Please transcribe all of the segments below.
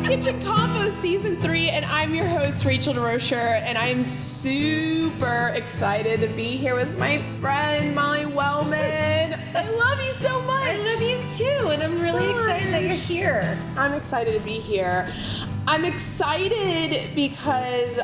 Kitchen Convos Season 3, and I'm your host, Rachel DesRochers, and I'm super excited to be here with my friend, Molly Wellman. I love you so much. I love you too, and I'm really excited that you're here. I'm excited to be here. I'm excited because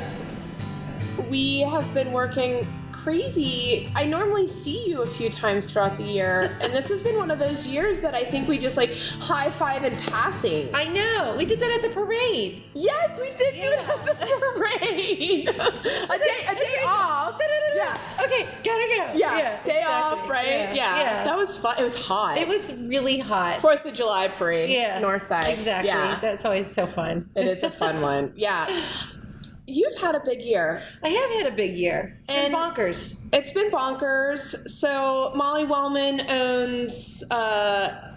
we have been working crazy. I normally see you a few times throughout the year, and this has been one of those years that I think we just like high five in passing. I know. We did that at the parade. Yes, we did do it at the parade. a day off. Yeah. Okay, gotta go. Yeah. Day off, right? Yeah. That was fun. It was hot. It was really hot. 4th of July parade. Yeah. North side. Exactly. Yeah. That's always so fun. It is a fun one. Yeah. You've had a big year. I have had a big year. It's been bonkers. It's been bonkers. So Molly Wellman owns Japps,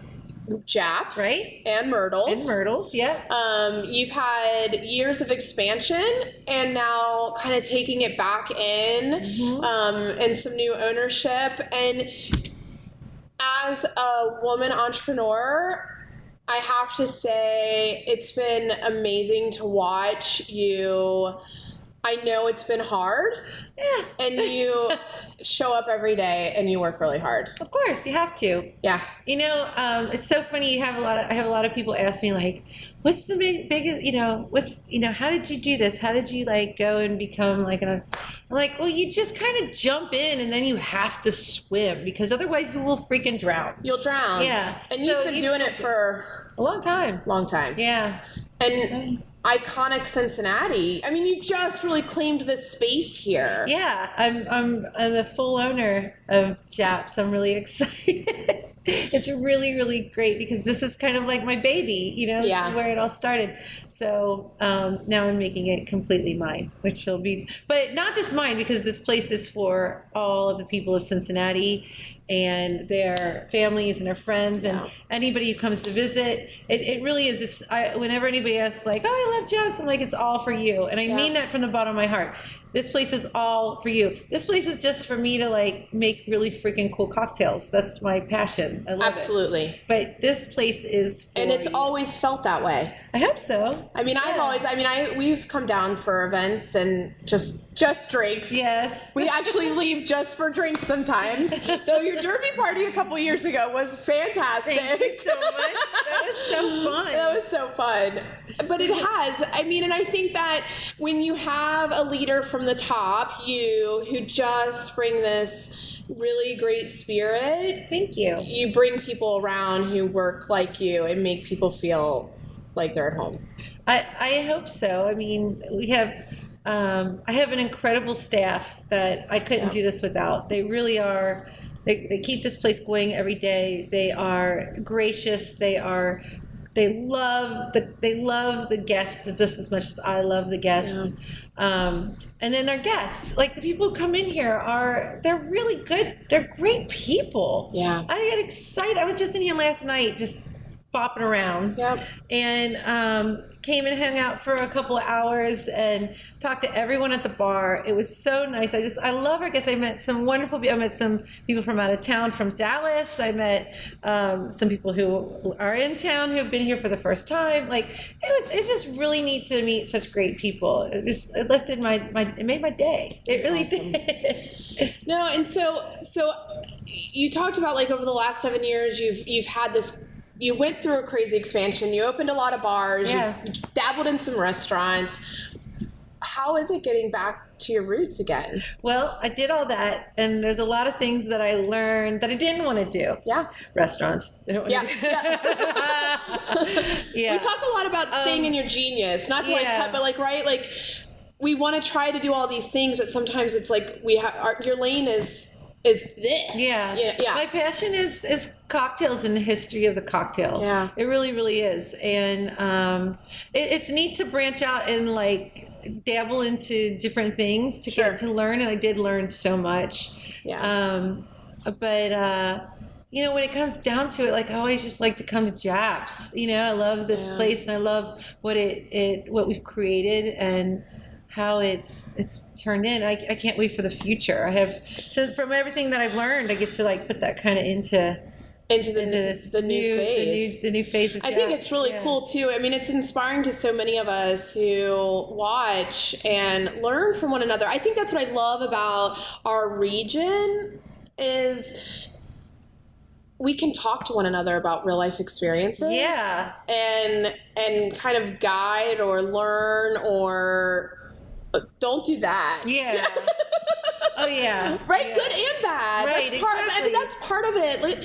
right? And Myrtles. And Myrtles, yep. You've had years of expansion and now kind of taking it back in, and some new ownership. And as a woman entrepreneur, I have to say it's been amazing to watch you. I know it's been hard, and you show up every day and you work really hard. Of course, you have to. Yeah. You know, it's so funny. I have a lot of people ask me like, "What's the biggest? How did you do this? How did you like go and become like I'm like, well, you just kind of jump in and then you have to swim because otherwise you will freaking drown. You'll drown. Yeah. And you've been doing it for a long time. Long time. Yeah. And iconic Cincinnati. I mean, you've just really claimed this space here. Yeah, I'm the full owner of Japps. I'm really excited. It's really, really great because this is kind of like my baby, This is where it all started. So now I'm making it completely mine, which will be, but not just mine because this place is for all of the people of Cincinnati and their families and their friends and anybody who comes to visit. It really is. Whenever anybody asks like, oh, I love Japps, I'm like, it's all for you. And I mean that from the bottom of my heart. This place is all for you. This place is just for me to like make really freaking cool cocktails. That's my passion. I love Absolutely. But this place is for And it's you. always felt that way. I hope so. I mean, we've come down for events and just drinks. Yes. We actually leave just for drinks sometimes. Though your derby party a couple years ago was fantastic. Thank you so much. That was so fun. That was so fun. But it has. I mean, and I think that when you have a leader from the top, who just bring this really great spirit. Thank you. You bring people around who work like you and make people feel like they're at home. I hope so. I mean, we have I have an incredible staff that I couldn't do this without. They really are. They keep this place going every day. They are gracious. They love the guests just as much as I love the guests. And then their guests, like the people who come in here they're really good. They're great people. Yeah. I get excited. I was just in here last night, just bopping around. Yep. And came and hung out for a couple of hours and talked to everyone at the bar. It was so nice. I love our guests. I met some wonderful people. I met some people from out of town, from Dallas. I met some people who are in town who have been here for the first time. Like it's just really neat to meet such great people. It lifted it made my day. It really did. No, and so you talked about like over the last 7 years, you've had this. You went through a crazy expansion. You opened a lot of bars. Yeah. You dabbled in some restaurants. How is it getting back to your roots again? Well, I did all that, and there's a lot of things that I learned that I didn't want to do. Yeah. Restaurants. Yeah. We talk a lot about staying in your genius, not to like cut, but like, right? Like we want to try to do all these things, but sometimes it's like your lane is this. Yeah. My passion is cocktails and the history of the cocktail. Yeah. It really, really is. And it's neat to branch out and like dabble into different things to get to learn. And I did learn so much. Yeah. But when it comes down to it, like I always just like to come to Japps. I love this place and I love what what we've created and how it's turned in. I can't wait for the future. So from everything that I've learned, I get to like put that kind of into into the new phase. The new phase of I think it's really cool too. I mean, it's inspiring to so many of us who watch and learn from one another. I think that's what I love about our region is we can talk to one another about real life experiences. Yeah. And kind of guide or learn or don't do that. Yeah. Oh yeah. Right? Yeah. Good and bad. Right, That's part of it. Like,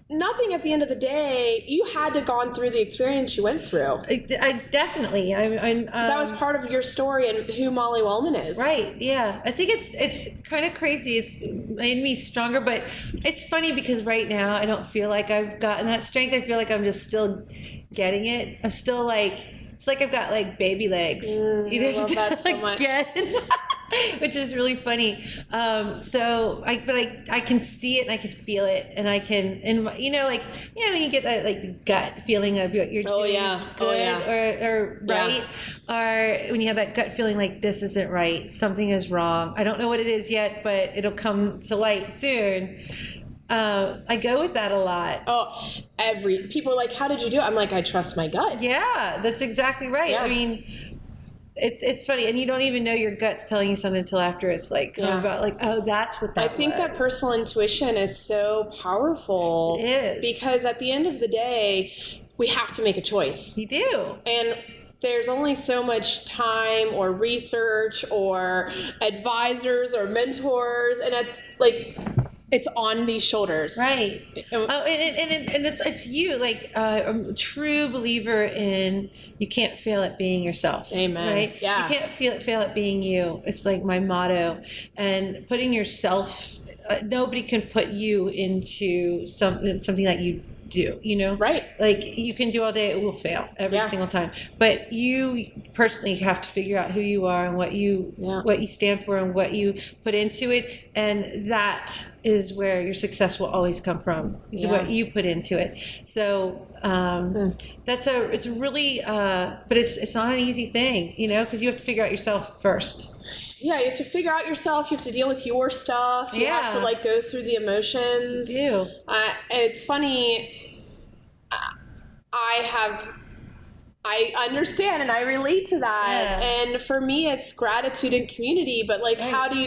nothing at the end of the day, you had to gone through the experience you went through. I definitely. That was part of your story and who Molly Wellman is. Right. Yeah. I think it's kind of crazy. It's made me stronger, but it's funny because right now I don't feel like I've gotten that strength. I feel like I'm just still getting it. I'm still like, it's like I've got like baby legs. I love that so much. Which is really funny. I can see it and I can feel it and I can, and when you get that like the gut feeling of you're doing good or right, or when you have that gut feeling like this isn't right, something is wrong. I don't know what it is yet, but it'll come to light soon. I go with that a lot. Oh, people are like, how did you do it? I'm like, I trust my gut. Yeah, that's exactly right. Yeah. I mean, it's funny, and you don't even know your gut's telling you something until after it's like come about. Like, oh, that's what that. I think that personal intuition is so powerful. It is, because at the end of the day, we have to make a choice. You do, and there's only so much time or research or advisors or mentors, and it's on these shoulders. Right. And it's you. Like, I'm a true believer in you can't fail at being yourself. Amen. Right? Yeah. You can't fail at being you. It's like my motto. And putting yourself, nobody can put you into something that you do, right? Like, you can do all day, it will fail every single time, but you personally have to figure out who you are and what you stand for and what you put into it, and that is where your success will always come from, is what you put into it. So it's really but it's not an easy thing, because you have to figure out yourself first. Yeah, you have to figure out yourself. You have to deal with your stuff. You have to go through the emotions. You do. And it's funny. I understand and I relate to that. Yeah. And for me, it's gratitude and community. But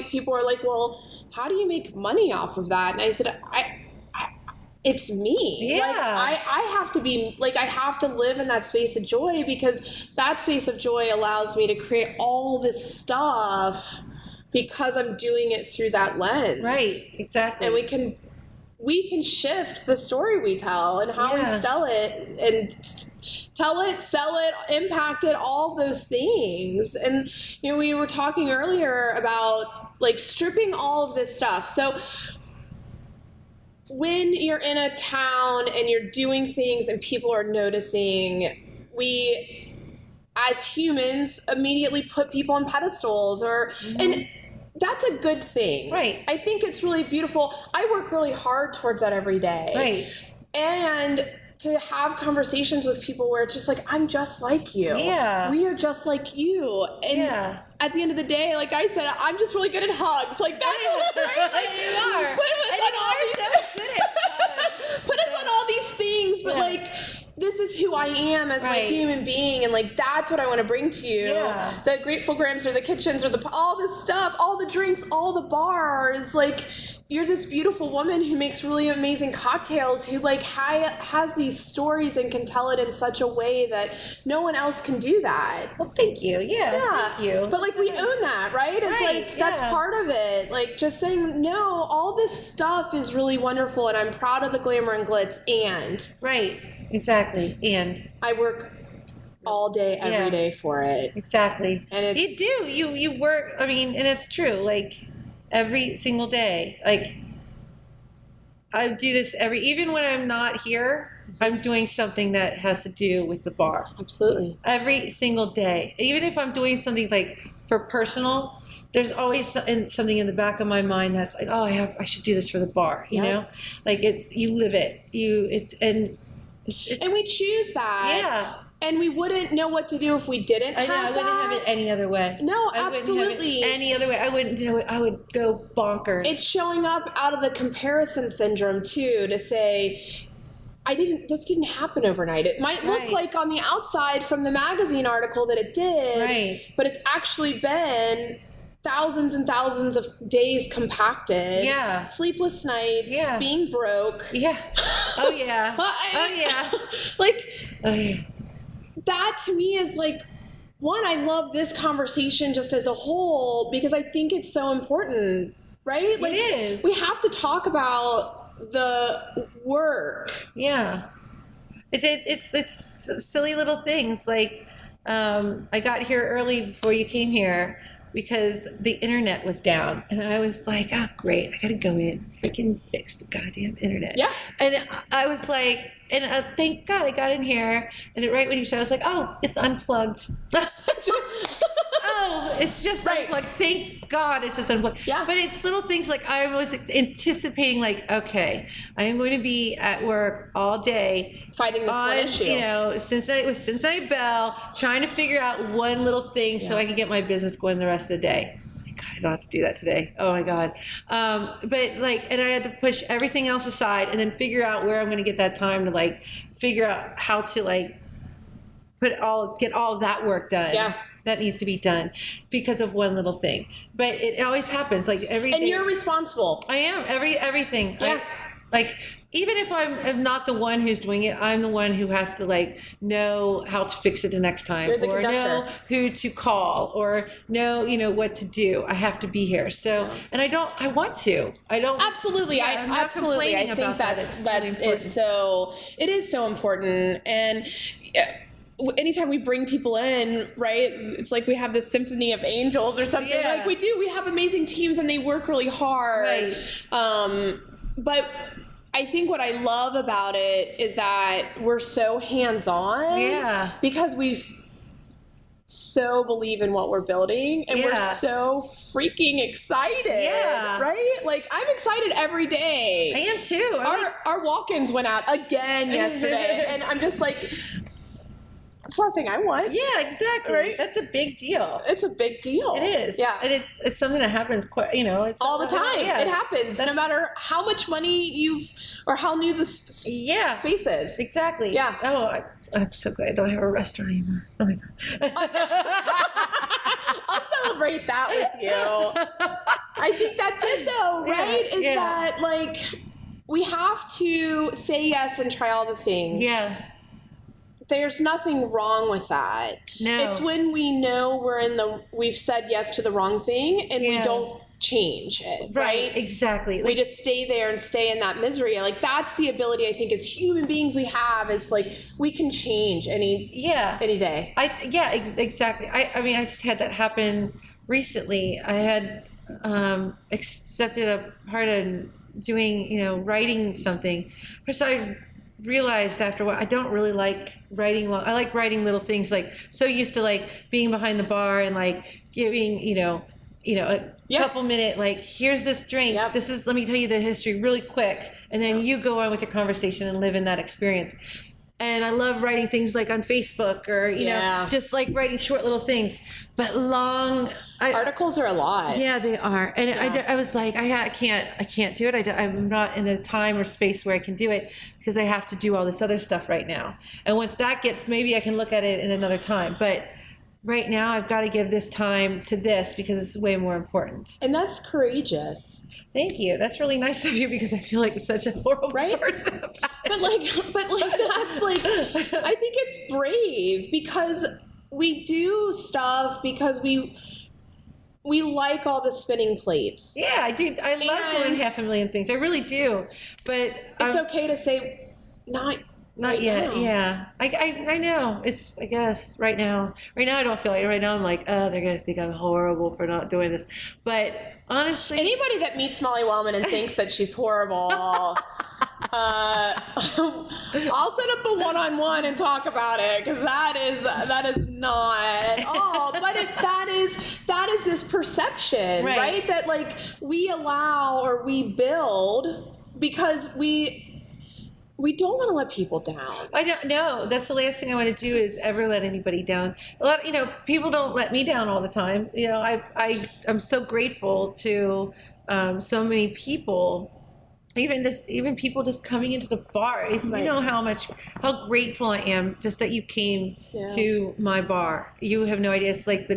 people are like, well, how do you make money off of that? And I said, it's me. Yeah. I have to be I have to live in that space of joy, because that space of joy allows me to create all this stuff because I'm doing it through that lens. Right. Exactly. And we can shift the story we tell and how we tell it, and sell it, impact it, all those things. And we were talking earlier about stripping all of this stuff. So when you're in a town and you're doing things and people are noticing, we as humans immediately put people on pedestals and that's a good thing. Right. I think it's really beautiful. I work really hard towards that every day. Right. And to have conversations with people where it's just I'm just like you. Yeah. We are just like you. And at the end of the day, like I said, I'm just really good at hugs. That's right? You are. Put us on all these things, but this is who I am as my human being, and that's what I want to bring to you. Yeah. The Grateful Grams or the kitchens or all this stuff, all the drinks, all the bars. You're this beautiful woman who makes really amazing cocktails, who has these stories and can tell it in such a way that no one else can do that. Well, thank you. Yeah. Thank you. But we own that, right? It's that's part of it. Just saying, no, all this stuff is really wonderful, and I'm proud of the glamour and glitz, and right. Exactly. And I work all day, every day for it. Exactly. And you do. You work. I mean, and it's true. Every single day. I do this even when I'm not here, I'm doing something that has to do with the bar. Absolutely. Every single day. Even if I'm doing something for personal, there's always something in the back of my mind that's I should do this for the bar. You know, you live it. And we choose that. Yeah. And we wouldn't know what to do if we didn't have that. I wouldn't have it any other way. No, I absolutely. wouldn't have it any other way. I wouldn't do it. I would go bonkers. It's showing up out of the comparison syndrome, too, to say, this didn't happen overnight. It might look like on the outside from the magazine article that it did, but it's actually been thousands and thousands of days compacted. Yeah. Sleepless nights. Yeah. Being broke. Yeah. Oh yeah. Oh yeah. Like, that to me is like, one, I love this conversation just as a whole because I think it's so important, right? Like, it is. We have to talk about the work. Yeah. It's silly little things. Like, I got here early before you came here because the internet was down. And I was like, oh, great. I got to go in, freaking fix the goddamn internet. Yeah. And I was like, thank God I got in here. And right when you showed, I was like, oh, it's unplugged. Oh, it's just unplugged. Thank God it's just unplugged. Yeah. But it's little things like I was anticipating, like, okay, I am going to be at work all day fighting this one issue. You know, Cincinnati Bell, trying to figure out one little thing so I can get my business going the rest of the day. Oh my God, I don't have to do that today. Oh my God. But like, and I had to push everything else aside and then figure out where I'm going to get that time to like figure out how to like get all of that work done. Yeah. That needs to be done because of one little thing. But it always happens. Like everything. And you're responsible. I am. Everything. Yeah. Like, even if I'm not the one who's doing it, I'm the one who has to like know how to fix it the next time, You're the or conductor. know who to call, or know what to do. I have to be here. So, and I want to. I don't. Absolutely. I'm not absolutely. I think that it is so important. And anytime we bring people in, right, it's like we have this symphony of angels or something. Yeah. Like we have amazing teams and they work really hard. Right. But I think what I love about it is that we're so hands-on. Yeah. Because we so believe in what we're building and we're so freaking excited. Yeah. Right? Like, I'm excited every day. I am too. Our walk-ins went out again yesterday and I'm just like, that's the last thing I want. Yeah, exactly. Right? That's a big deal. It's a big deal. It is. Yeah. And it's something that happens quite, it's all the time. Yeah. It happens. No matter how much money or how new the space is. Exactly. Yeah. Oh, I'm so glad I don't have a restaurant anymore. Oh my God. I'll celebrate that with you. I think that's it though, right? Is that like, we have to say yes and try all the things. Yeah. There's nothing wrong with that. No. It's when we know we've said yes to the wrong thing and we don't change it. Right? Exactly. We just stay there and stay in that misery. Like, that's the ability I think as human beings we have, is like, we can change any day. Exactly. I mean, I just had that happen recently. I had accepted a part of doing, writing something. First, I realized after a while, I don't really like writing long. I like writing little things, like, so used to like being behind the bar and like giving, a couple minute, like, here's this drink. This is, let me tell you the history really quick. And then you go on with your conversation and live in that experience. And I love writing things like on Facebook or, just like writing short little things, but long articles are a lot. Yeah, they are. And I was like, I can't do it. I'm not in the time or space where I can do it because I have to do all this other stuff right now. And once that gets, maybe I can look at it in another time. But right now I've got to give this time to this because it's way more important. And that's courageous. Thank you. That's really nice of you because I feel like such a horrible person about it. But like that's like, I think it's brave because we do stuff because we like all the spinning plates. Yeah, I do. I love doing 500,000 things. I really do. But it's okay to say not yet. Now. Yeah, I know. It's, I guess right now I don't feel like it. Right now I'm like, oh, they're gonna think I'm horrible for not doing this. But honestly, anybody that meets Molly Wellman and thinks that she's horrible, I'll set up a one-on-one and talk about it, because that is not at all. But that is this perception, right? That like we allow or we build because we don't want to let people down. I don't know. That's the last thing I want to do is ever let anybody down. A lot, people don't let me down all the time. I'm so grateful to so many people even people just coming into the bar. If you know how grateful I am just that you came to my bar. You have no idea. It's like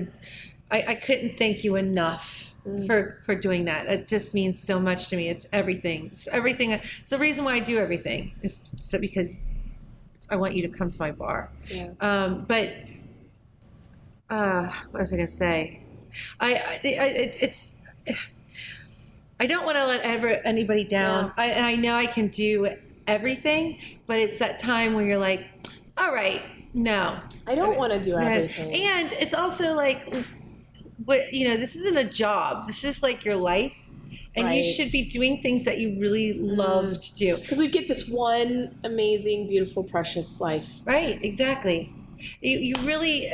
I couldn't thank you enough for doing that. It just means so much to me. It's everything. It's everything. It's the reason why I do everything. It's so because I want you to come to my bar. Yeah. But what was I gonna say? I don't want to let anybody down. Yeah. I know I can do everything, but it's that time where you're like, all right, no. I don't want to do everything. And it's also like, this isn't a job. This is like your life. And you should be doing things that you really love to do. Because we get this one amazing, beautiful, precious life. Right, exactly. You really,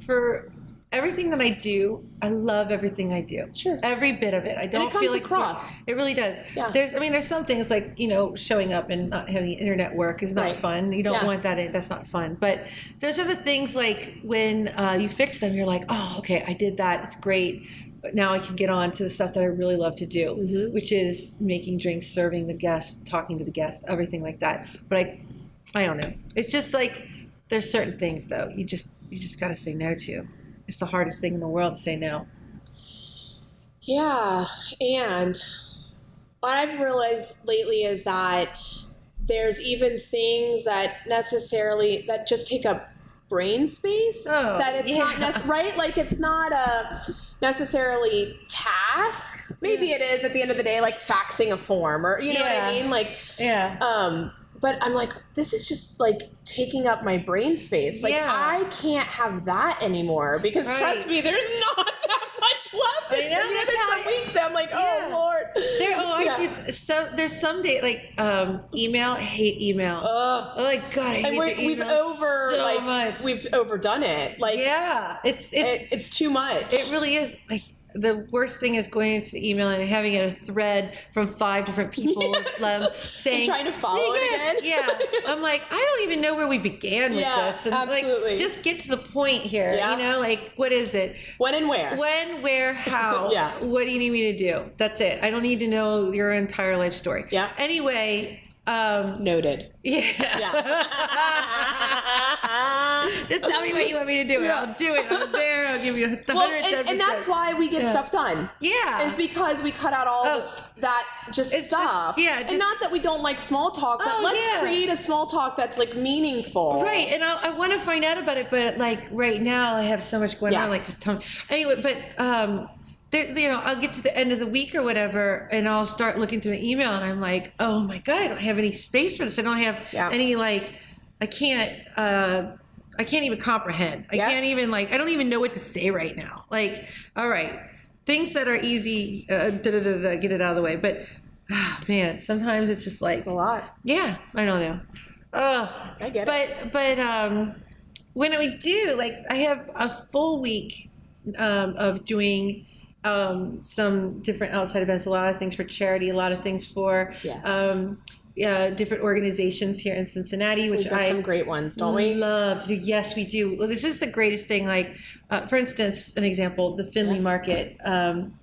for everything that I do, I love everything I do. Sure. Every bit of it. I don't feel like across. It really does. Yeah. There's some things like, showing up and not having internet work is not fun. You don't want that that's not fun. But those are the things like when you fix them, you're like, oh, okay, I did that. It's great. But now I can get on to the stuff that I really love to do, which is making drinks, serving the guests, talking to the guests, everything like that. But I don't know. It's just like there's certain things though you just got to say no to. It's the hardest thing in the world to say no. Yeah, and what I've realized lately is that there's even things that just take up brain space. That it's not right. Like it's not a necessarily task. Maybe it is at the end of the day, like faxing a form or you know what I mean. Like But I'm like, this is just like taking up my brain space. Like I can't have that anymore because trust me, there's not that much left. I know, there's some weeks that I'm like, oh Lord. There's some day like email. I hate email. Oh my God, I hate we've overdone it. Like it's too much. It really is. Like the worst thing is going into the email and having a thread from 5 different people saying, and trying to follow it again. I'm like, I don't even know where we began with this. And absolutely. Like, just get to the point here. Like, what is it? When and where? When, where, how? What do you need me to do? That's it. I don't need to know your entire life story. Yeah. Anyway. Noted. Yeah. Just tell me what you want me to do. Yeah. I'll do it. I'm there. I'll give you 110%. And that's why we get stuff done. Yeah. Is because we cut out all that stuff. And not that we don't like small talk, but let's create a small talk that's like meaningful. Right. And I want to find out about it, but like right now I have so much going on. Like just tell me. Anyway, but I'll get to the end of the week or whatever, and I'll start looking through an email, and I'm like, oh my God, I don't have any space for this. I don't have any I can't even comprehend. I can't even I don't even know what to say right now. Like, all right, things that are easy, get it out of the way. But man, sometimes it's just like it's a lot. Yeah, I don't know. I get it. But when we do, I have a full week of doing some different outside events, a lot of things for charity, a lot of things for different organizations here in Cincinnati, which I some great ones, don't we? Love to do. Yes, we do. Well, this is the greatest thing. For instance, an example, the Findlay Market,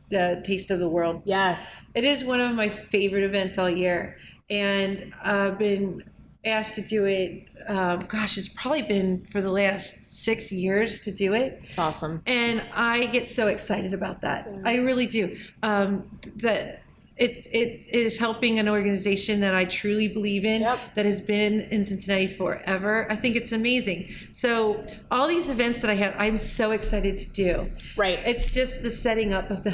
the Taste of the World. Yes. It is one of my favorite events all year. And I've been asked to do it, it's probably been for the last 6 years to do it. It's awesome. And I get so excited about that. Yeah. I really do. That it is helping an organization that I truly believe in, that has been in Cincinnati forever. I think it's amazing. So all these events that I have, I'm so excited to do. Right. It's just the setting up of the...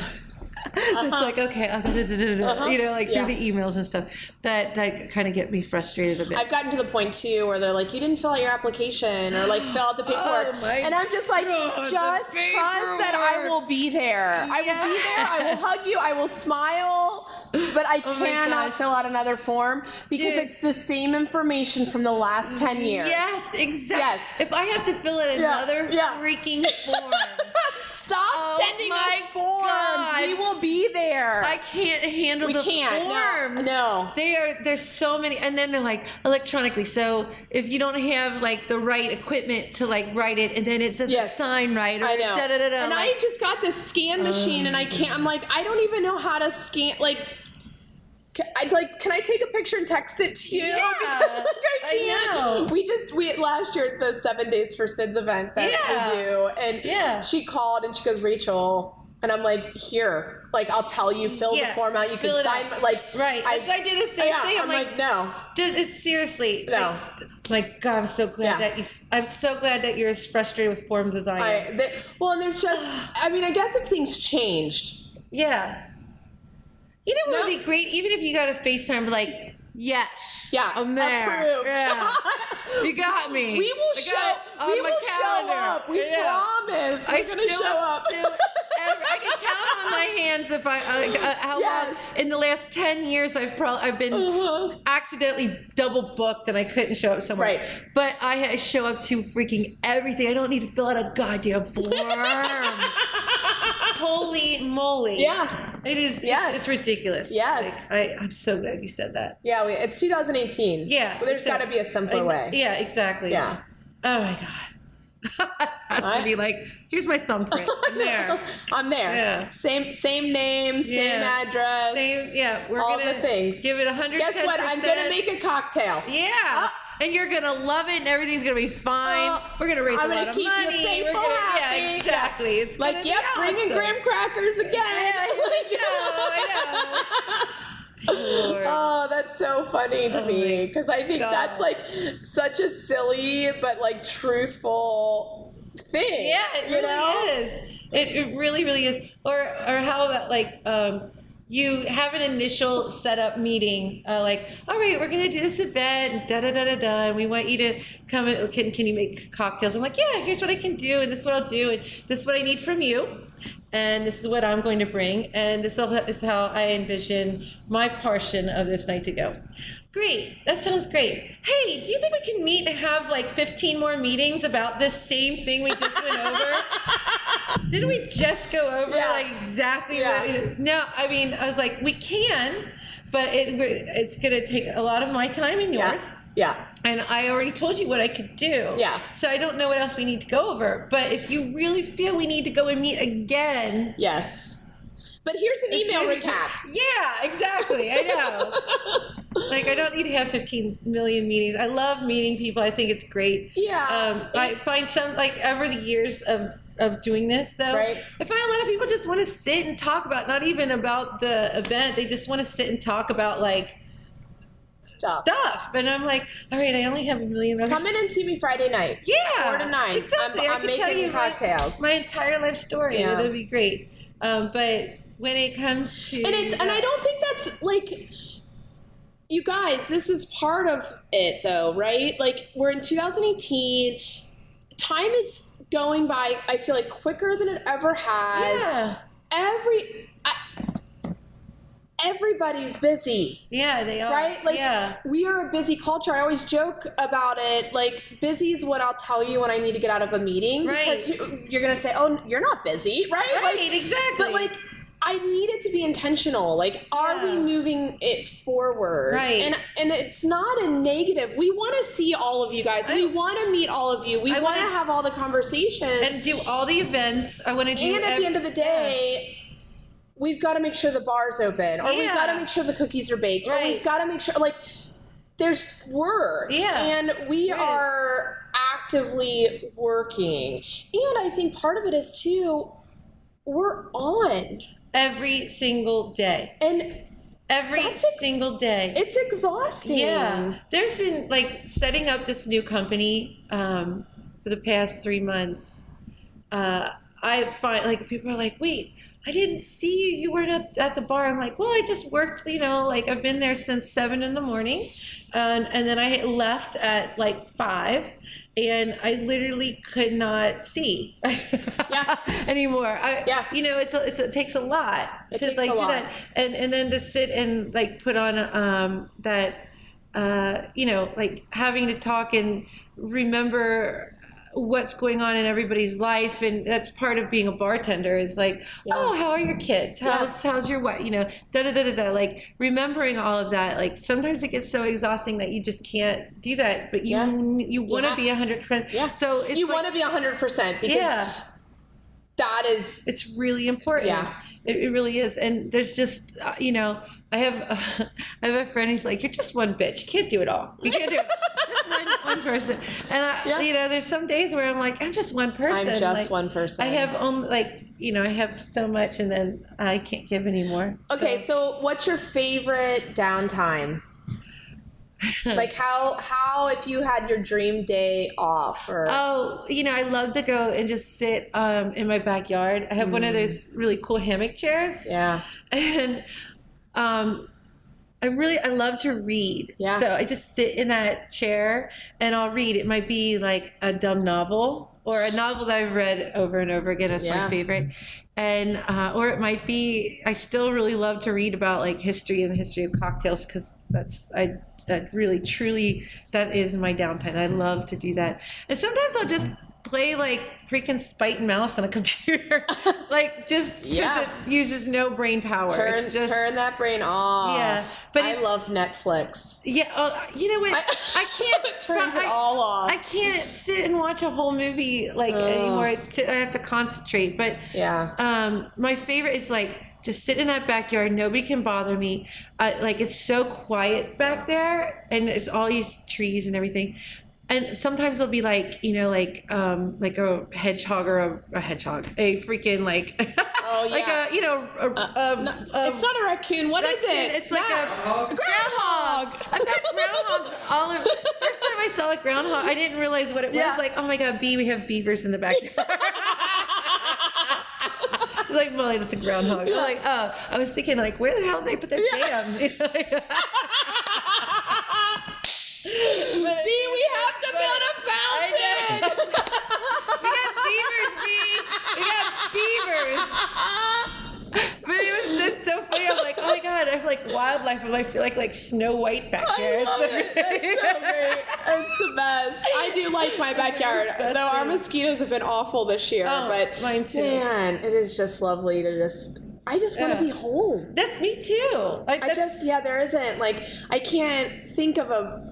It's like, okay, through the emails and stuff that kind of get me frustrated a bit. I've gotten to the point too where they're like, you didn't fill out your application or fill out the paperwork. And I'm just like, just trust that I will be there. I will be there. I will hug you. I will smile. But I cannot fill out another form because it's the same information from the last 10 years. Yes, exactly. Yes. If I have to fill out another freaking form. Stop sending us forms. God. We will be there. I can't handle the forms. No. There's so many, and then they're electronically. So if you don't have the right equipment to write it, and then it says sign right. Or I know. And I just got this scan machine, and I can't. I'm like, I don't even know how to scan. Can I take a picture and text it to you? Yeah, Because I can't. I know. We last year at the 7 Days for SIDS event that we do, and she called and she goes, Rachel, and I'm like, here, I'll tell you, fill the form out. You can sign, right. I do the same thing. I'm like, no, seriously, no. My God, I'm so glad I'm so glad that you're as frustrated with forms as I am. And they're just, I guess if things changed. Yeah. You know what would be great? Even if you got a FaceTime, yes. Yeah. I'm there. Approved. Yeah. You got me. We will show up. We promise. We're going to show up. I can count on my hands if how long in the last 10 years I've been accidentally double booked and I couldn't show up somewhere. Right. But I show up to freaking everything. I don't need to fill out a goddamn form. Holy moly. Yeah. It is. Yes. It's ridiculous. Yes. I'm so glad you said that. Yeah, it's 2018. Yeah. Well, there's got to be a simpler way. Yeah, exactly. Yeah. Oh my God. Has to be here's my thumbprint. I'm there. I'm there. Yeah. Same name, same address. We're all gonna the things. Give it 110%. Guess what? I'm gonna make a cocktail. Yeah. And you're gonna love it, and everything's gonna be fine. We're gonna raise a lot of money. We're gonna happy. Yeah, exactly. It's gonna be awesome. Bring in graham crackers again. I know. Lord. Oh, that's so funny to me because I think that's such a silly but truthful thing. Yeah, it really is. It really, really is. Or how about you have an initial setup meeting, all right, we're gonna do this event, and we want you to come in. Can you make cocktails? I'm like, yeah, here's what I can do, and this is what I'll do, and this is what I need from you, and this is what I'm going to bring, and this is how I envision my portion of this night to go. Great, that sounds great. Hey, do you think we can meet and have 15 more meetings about this same thing we just went over? Didn't we just go over exactly what no, I was like, we can, but it's going to take a lot of my time and yours. Yeah. And I already told you what I could do. Yeah. So I don't know what else we need to go over. But if you really feel we need to go and meet again. Yes. But here's an email recap. Yeah, exactly. I know. I don't need to have 15 million meetings. I love meeting people. I think it's great. Yeah. I find some, over the years of doing this, though, I find a lot of people just want to sit and talk about, not even about the event. They just want to sit and talk about, stuff. And I'm like, all right, I only have a million. Come in and see me Friday night. Yeah. 4 to 9. Exactly. I'm making cocktails. My entire life story. Yeah. It'll be great. But when it comes to and I don't think that's you guys, this is part of it though, right? We're in 2018. Time is going by, I feel quicker than it ever has. Yeah. Everybody's busy. Yeah, they are. Right? We are a busy culture. I always joke about it. Busy is what I'll tell you when I need to get out of a meeting. Right. Because you're going to say, oh, you're not busy, right? Right, exactly. But I need it to be intentional. Are we moving it forward? Right. And it's not a negative. We want to see all of you guys. We want to meet all of you. We want to have all the conversations. And do all the events. I want to do. And at the end of the day, we've got to make sure the bar's open. Or we've got to make sure the cookies are baked. Or we've got to make sure, there's work. Yeah. And we are actively working. And I think part of it is, too, we're on. Every single day. And every single day. It's exhausting. Yeah. There's been setting up this new company for the past 3 months. I find people are like, wait, I didn't see you. You weren't at the bar. I'm like, well, I just worked, I've been there since 7 in the morning. And then I left at 5, and I literally could not see anymore. It takes a lot to do that, and then to sit and put on that, having to talk and remember what's going on in everybody's life, and that's part of being a bartender is oh, how are your kids, how's your wife, remembering all of that. Sometimes it gets so exhausting that you just can't do that, but you want to be 100%. So it's you want to be 100% because it's really important. Yeah. It really is. And there's just, I have a friend who's like, you're just one bitch. You can't do it all. You can't do it. Just one person. And there's some days where I'm like, I'm just one person. I'm just one person. I have only I have so much and then I can't give anymore. Okay. So what's your favorite downtime? Like how if you had your dream day off or I love to go and just sit in my backyard. I have one of those really cool hammock chairs. Yeah. And I love to read. Yeah. So I just sit in that chair and I'll read. It might be like a dumb novel or a novel that I've read over and over again. That's my favorite. And or it might be, I still really love to read about like history and the history of cocktails because that is my downtime. I love to do that. And sometimes I'll just play like freaking Spite and Mouse on a computer, like just because it uses no brain power. Turn that brain off. Yeah, but I love Netflix. Yeah, you know what? I can't. It turns it all off. I can't sit and watch a whole movie anymore. I have to concentrate. But my favorite is like just sit in that backyard. Nobody can bother me. It's so quiet back there, and there's all these trees and everything. And sometimes they'll be like a hedgehog or a hedgehog, a freaking it's not a raccoon. What is it? It's like a groundhog. I've got groundhogs all over. First time I saw a groundhog, I didn't realize what it was. Like, oh my God, we have beavers in the backyard. I was like, Molly, that's a groundhog. I was like, I was thinking like, where the hell did they put their dam? We have to build a fountain. We got beavers. But that's so funny. I'm like, oh my God, I have like wildlife. I feel like Snow White back here. I love it. It's so great. It's the best. I do like my backyard, though our mosquitoes have been awful this year. But mine too. Man, it is just lovely to I just want to be home. That's me too. There isn't I can't think of a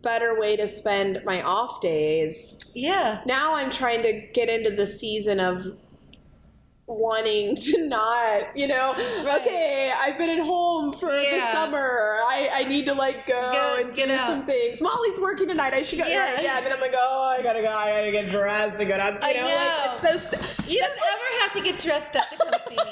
better way to spend my off days. Yeah. Now I'm trying to get into the season of wanting to not, okay, I've been at home for the summer. I need to go and do some things. Molly's working tonight. I should go. Right, then I'm like, I gotta go. I gotta get dressed to go down. It's those. You don't ever have to get dressed up to come see me.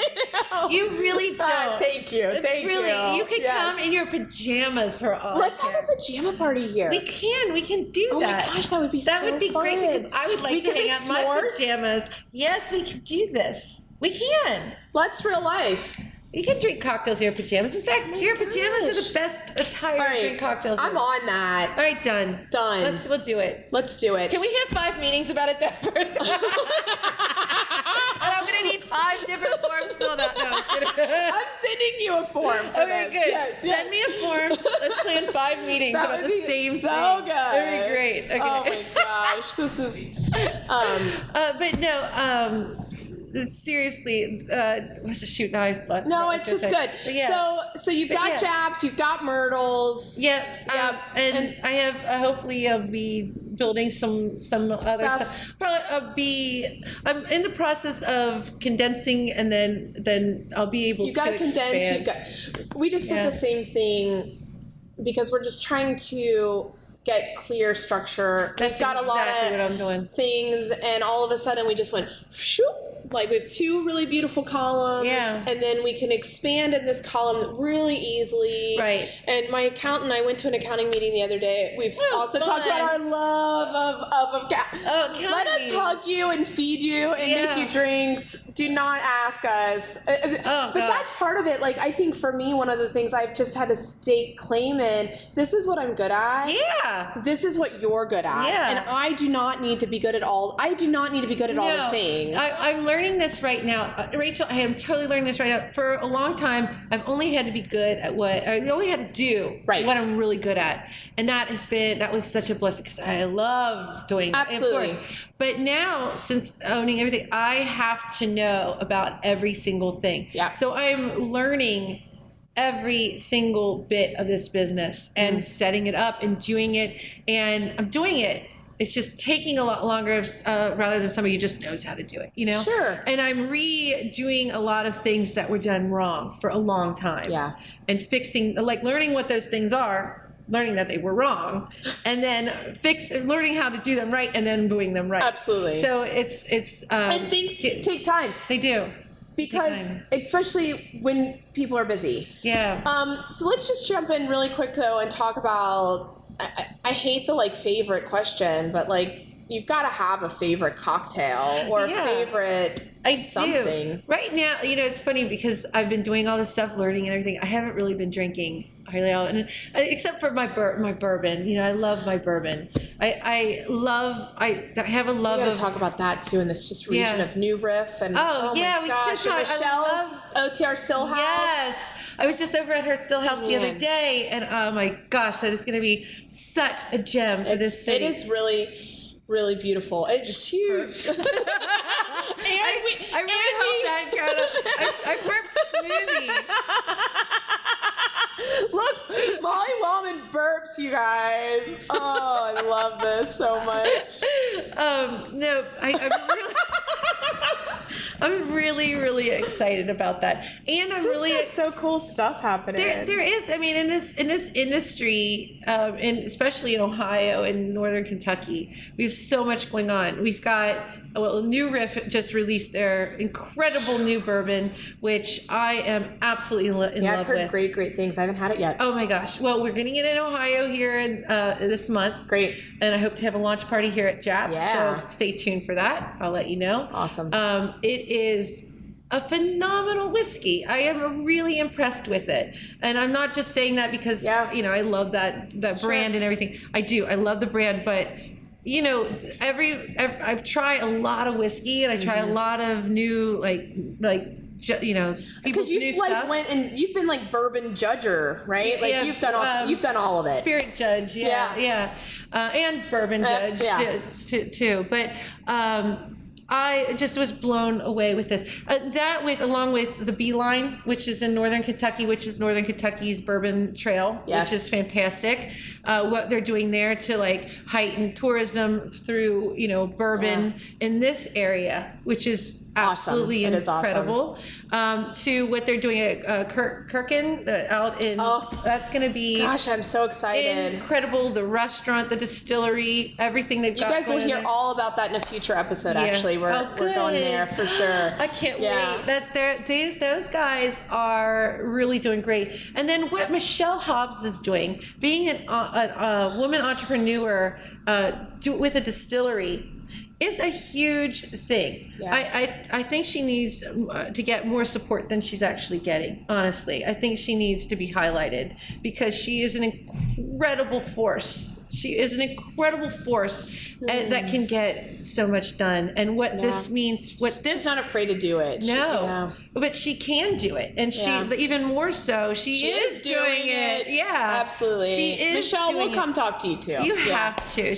You really don't. Thank you. Thank you. Really, you can come in your pajamas for all. Let's have a pajama party here. We can do that. Oh my gosh, that would be so fun. That would be great because I would like to hang out in my pajamas. Yes, we can do this. We can. Let's real life. You can drink cocktails in your pajamas. In fact, your pajamas are the best attire to drink cocktails in. I'm on that. All right, done. We'll do it. Let's do it. Can we have 5 meetings about it that first? And I'm going to need 5 different forms filled out. No, I'm sending you a form for okay, good. Yes. Send me a form. Let's plan 5 meetings about the same thing. So good. That'd be great. Okay. Oh my gosh, this is. But no. Seriously, what's the shoot? Now I've left. No, it's just good. Yeah. So you've got Japps, you've got Myrtles. Yeah. And I have hopefully I'll be building some other stuff. Probably I'm in the process of condensing, and then I'll be able to expand. We just did the same thing because we're just trying to get clear structure. That's We've got exactly a lot of what I'm doing. things, and all of a sudden we just went shoop. We have 2 really beautiful columns, and then we can expand in this column really easily. Right. And my accountant, I went to an accounting meeting the other day. We've also talked about our love of let us hug you and feed you and make you drinks. Do not ask us. But that's part of it. I think for me, one of the things I've just had to stake claim in, this is what I'm good at. Yeah. This is what you're good at. Yeah. And I do not need to be good at all. I do not need to be good at all the things. I'm learning this right now. Rachel, I am totally learning this right now. For a long time, I've only had to be good at I only had to do what I'm really good at. And that was such a blessing because I love doing it. Absolutely. Of course. But now, since owning everything, I have to know about every single thing. Yeah. So I'm learning every single bit of this business and setting it up and doing it. And I'm doing it it's just taking a lot longer rather than somebody who just knows how to do it, you know? Sure. And I'm redoing a lot of things that were done wrong for a long time. Yeah. And fixing, like learning what those things are, learning that they were wrong, and then learning how to do them right, and then doing them right. Absolutely. So it's and things take time. They do. Because especially when people are busy. Yeah. So let's just jump in really quick though and talk about, I hate the like favorite question, but like you've got to have a favorite cocktail or a favorite something. Right now, you know, it's funny because I've been doing all this stuff, learning and everything. I haven't really been drinking hardly at all, except for my bourbon. You know, I love my bourbon. I have a love of. We gotta talk about that too in this just region of New Riff and we should talk. Michelle's OTR Stillhouse. Yes, I was just over at her Stillhouse the other day, and oh my gosh, that is going to be such a gem for this city. It is really. Really beautiful. It's huge. I really hope that got I burped smoothie. Look, Molly Wellman burps, you guys. Oh, I love this so much. No, I'm really excited about that, and I'm really so cool stuff happening. There is, I mean, in this industry, and especially in Ohio and Northern Kentucky, we have so much going on. We've got New Riff just released their incredible new bourbon, which I am absolutely in love with. I've heard great things. I haven't had it yet. Oh my gosh! Well, we're getting it in Ohio here this month. Great. And I hope to have a launch party here at Japps. Yeah. So stay tuned for that. I'll let you know. Awesome. It is a phenomenal whiskey. I am really impressed with it. And I'm not just saying that because, you know, I love that brand and everything. I do. I love the brand, but you know, I've tried a lot of whiskey and I try a lot of new, you know, people's new stuff. Went and you've been like bourbon judger, right? Like you've done all of it. Spirit judge, and bourbon judge too. But I just was blown away with this. Along with the Beeline, which is in Northern Kentucky, which is Northern Kentucky's bourbon trail, which is fantastic. What they're doing there to like heighten tourism through, you know, bourbon in this area, which is absolutely incredible. To what they're doing at Kirkin out in that's going to be I'm so excited. Incredible. The restaurant, the distillery, everything they've got. You guys will hear all about that in a future episode. Actually, we're going there for sure. I can't wait. Those guys are really doing great. And then what Michelle Hobbs is doing, being a woman entrepreneur with a distillery, is a huge thing. I think she needs to get more support than she's actually getting, honestly. I think she needs to be highlighted because she is an incredible force. She is an incredible force that can get so much done. And what this means, she's not afraid to do it. But she can do it. And she, even more so, she is doing it. Yeah. Absolutely. She is. Michelle will come talk to you too. You have to.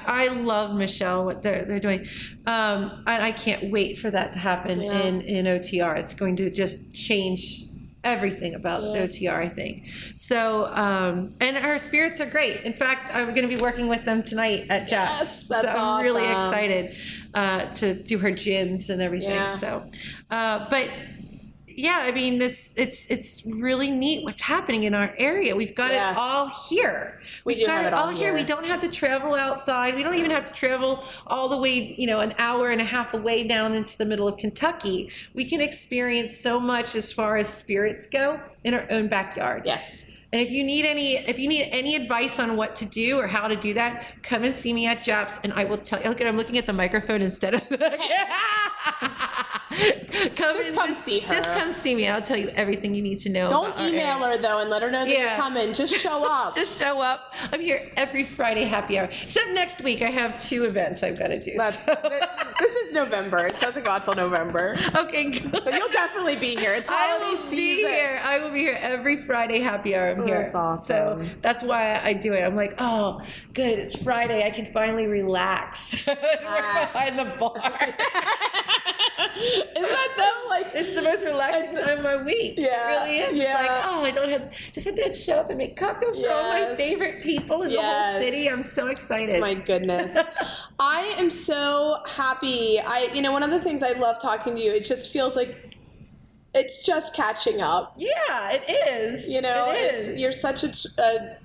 I love Michelle, what they're doing. And I can't wait for that to happen in OTR. It's going to just change everything about OTR, I think. So, and her spirits are great. In fact, I'm going to be working with them tonight at Japps. That's so I'm really excited to do her gins and everything. So, but yeah, I mean, it's really neat what's happening in our area. We've got it all here. We've got it all here. We don't have to travel outside. We don't even have to travel all the way, you know, an hour and a half away down into the middle of Kentucky. We can experience so much as far as spirits go in our own backyard. Yes. And if you need any advice on what to do or how to do that, come and see me at Japps, and I will tell you. Look, I'm looking at the microphone instead of come see her. Just come see me. I'll tell you everything you need to know. Don't email her though and let her know that you're coming. Just show up. Just show up. I'm here every Friday happy hour. Except next week I have 2 events I've got to do. This is November. It doesn't go out till November. Okay, good. So you'll definitely be here. It's holiday season. I will be here every Friday happy hour. I'm here. That's awesome. So that's why I do it. I'm like, oh, good. It's Friday. I can finally relax. We're behind the bar. Isn't that though? Like, it's the most relaxing time of my week. Yeah. It really is. Yeah. It's like, oh, I don't have to show up and make cocktails for all my favorite people in the whole city. I'm so excited. My goodness. I am so happy. One of the things I love talking to you, it just feels like it's just catching up. Yeah, it is. It is. You're such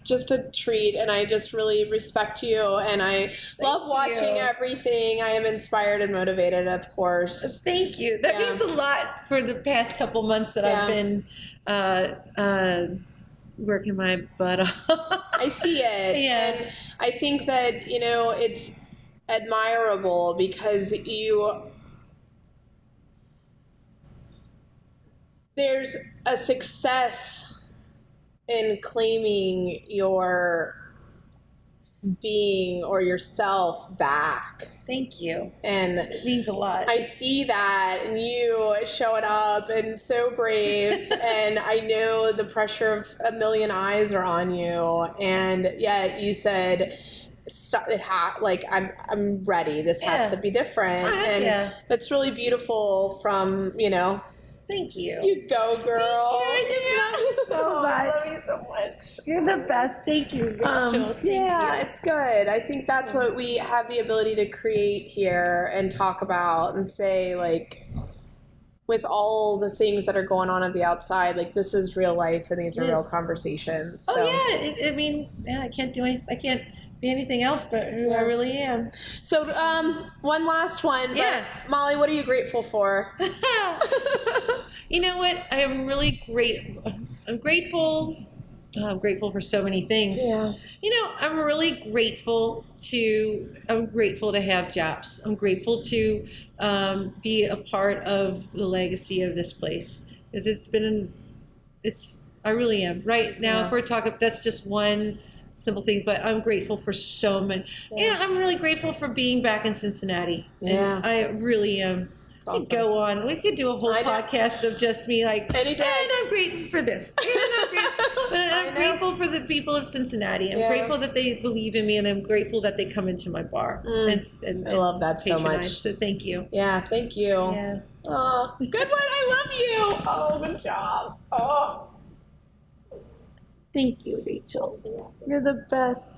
just a treat, and I just really respect you, and I love watching everything. I am inspired and motivated, of course. Thank you. That means a lot for the past couple months that I've been working my butt off. I see it. Yeah. And I think that, it's admirable because there's a success in claiming your being or yourself back. Thank you. And it means a lot. I see that in you showing up and so brave. And I know the pressure of a million eyes are on you. And yet you said, I'm ready. This has to be different. And that's really beautiful from, Thank you. You go, girl. Thank you. I love you so much. I love you so much. You're the best. Thank you, Rachel. Thank you. It's good. I think that's what we have the ability to create here and talk about and say, like, with all the things that are going on the outside, like, this is real life and these are real conversations. So. Oh, yeah. I can't do anything. I can't be anything else but who I really am. So, one last one. But Molly, what are you grateful for? You know what? I am really I'm grateful. I'm grateful for so many things. Yeah. I'm really grateful to have Japps. I'm grateful to be a part of the legacy of this place. Because I really am. Right now, if we're talking, that's just one simple thing, but I'm grateful for so many. Yeah, I'm really grateful for being back in Cincinnati. Yeah. And I really am. Awesome. We could go on. We could do a whole podcast of just me, like, any day. And I'm grateful for this. I'm grateful for the people of Cincinnati. I'm grateful that they believe in me, and I'm grateful that they come into my bar. And I love that so much. So thank you. Yeah, thank you. Yeah. Oh, good one. I love you. Oh, good job. Oh. Thank you, Rachel. You're the best.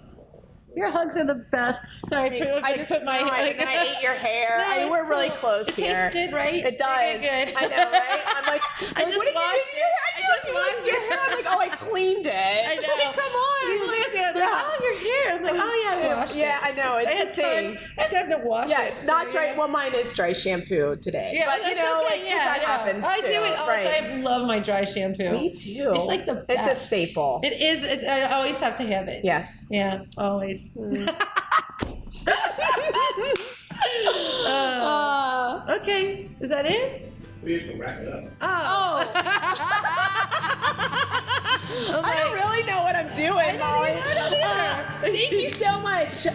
Your hugs are the best. Sorry, I just put my and then I ate your hair. We're really close here. It tastes good, right? It does. Good. I know, right? I'm like, I just what did washed you do to your hair? I just washed your hair. I'm like, oh, I cleaned it. I know. Like, come on. People ask me, oh, your hair. I'm like, oh, yeah, I washed it. Yeah, I know. It's a thing. I had time to wash it. Yeah, not dry. Well, mine is dry shampoo today. Yeah, but that happens I too. do it all the time. I love my dry shampoo. Me too. It's like the best. It's a staple. It is. I always have to have it. Yes. Yeah, always. Okay, is that it? We have to wrap it up. Oh. I don't really know what I'm doing, Molly. I don't either. Thank you so much.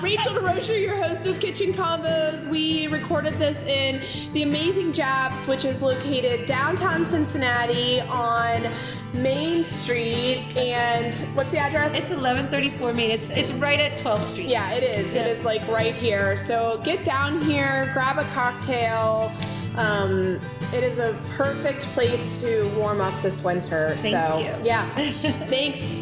Rachel DesRochers, your host of Kitchen Convos. We recorded this in the amazing Japps, which is located downtown Cincinnati on Main Street. And what's the address? It's 1134 Main. It's right at 12th Street. Yeah, it is. Yeah. It is like right here. So get down here, grab a cocktail. It is a perfect place to warm up this winter. Thank you. Yeah. Thanks.